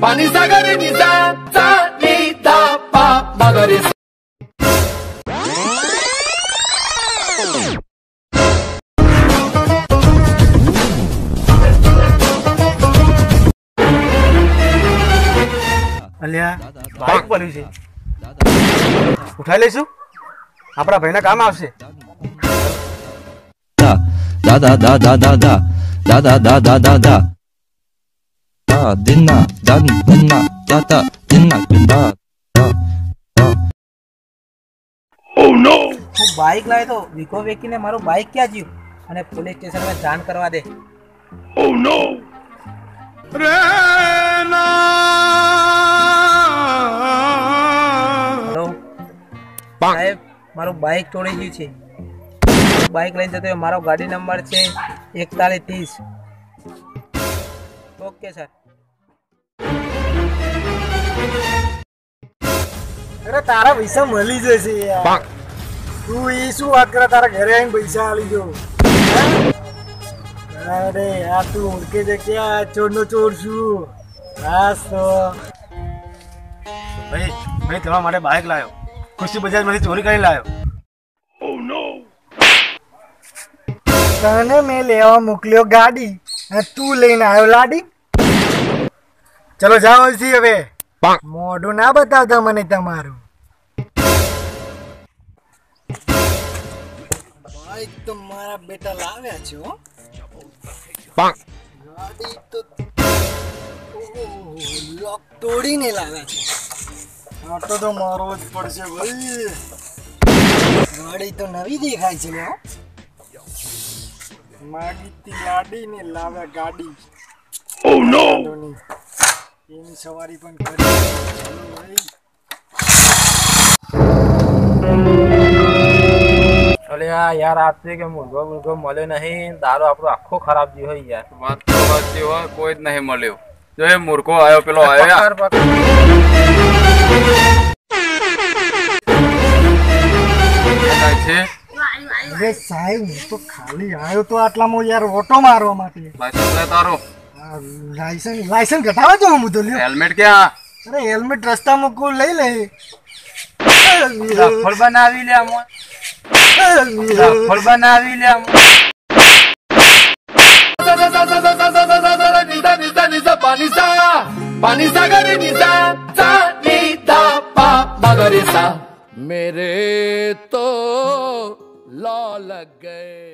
पानी सागर निसा सा नी धा पा मगरे सा। અલ્યા બાઈક પડ્યું છે, ઉઠાઈ લઈશું, આપણા ભાઈને કામ આવશે. દાદા દાદા દાદા દાદા દાદા દાદા દિના દાન દિના દાદા દિના દિના. ઓ નો, હું બાઈક લાવ્યો તો વીકો વેકીને મારું બાઈક ક્યાં જ્યું અને પોલીસ સ્ટેશનમાં જાણ કરવા દે. ઓ નો રે ના. હેલો સાહેબ, મારું બાઈક તોડી ગયું છે. બાઈક લઈને જતો મારો ગાડી નંબર છે 4130. Okay sir. અરે તારા પૈસા મળી જશે યાર, તું એ શું વાત કરે, તારા ઘરે આવીને પૈસા આલી જો. અરે યાર તું ઓળખે છે ક્યાં ચોરનો ચોર છું. બસ તો ભાઈ ભાઈ તમારા માટે બાઈક લાવ્યો, ખુશી બજારમાંથી ચોરી કરી લાવ્યો. ઓ નો, તને મેં લેવા મોકલ્યો ગાડી અને તું લઈને આવ્યો લાડી. ચલો જાઓ અહીંથી હવે, મોઢું ના બતાવતા મને તમારું. બાઈક તો મારા બેટા લાવ્યા છે હો, ગાડી તો લોક તોડીને લાવ્યા છે. આટો તો મારો જ પડશે ભાઈ, ગાડી તો નવી દેખાય છે લે. માગીતી લાડીને લાવ્યા ગાડી. ઓ નો, એની સવારી પણ કરી. અરે યાર આપશે કે મુર્ગો મુર્ગો મળે નહીં, દારૂ આપણો આખો ખરાબ જી હોય યાર. વાત તો સાચી હોય, કોઈ જ નહીં મળ્યો. જો એ મૂર્ખો આવ્યો, પેલો આવ્યો. છે અરે સાહેબ હું તો ખાલી આવ્યો તો આટલામાં યાર ઓટો મારવા માટે. લાયસન્સ લે તારો. લાયસન્સ ઘટાવા જો હું તો લ્યો. હેલ્મેટ ક્યાં? અરે હેલ્મેટ રસ્તામાં કોઈ લઈ લે. ફળ બનાવી લે આમ, ફળ બનાવી લે આમ. पानी सागर निसा सा नी धा पा मगरे सा। मेरे तो लॉ लग गए।